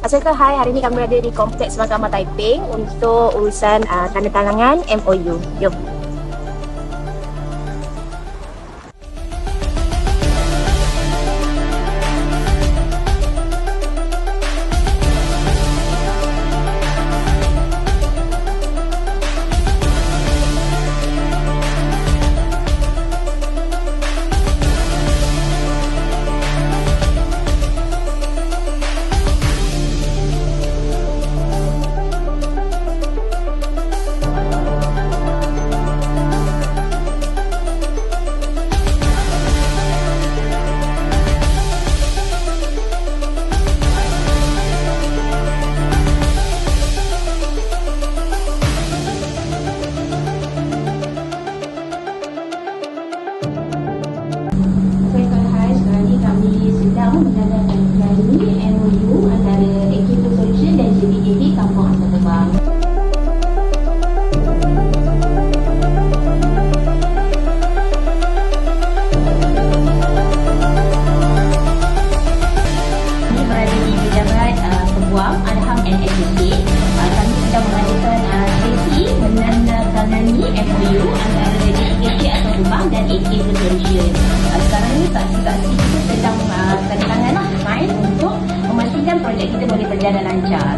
Assalamualaikum, hai. Hari ini kami berada di Kompleks Mahkamah Taiping untuk urusan tanda tangan MOU. Jom. Menandatangani MOU antara AK Solution dan JPKT Kampung Asal Tebang. Kami berada di pejabat Peguam Alham NSK. Kami sedang mengadakan sesi menandatangani MOU antara JPKT Asal Tebang dan AK Solution. Sekarang ni saksi-saksi kita sedang tanda tangan main untuk memastikan projek kita boleh berjalan lancar.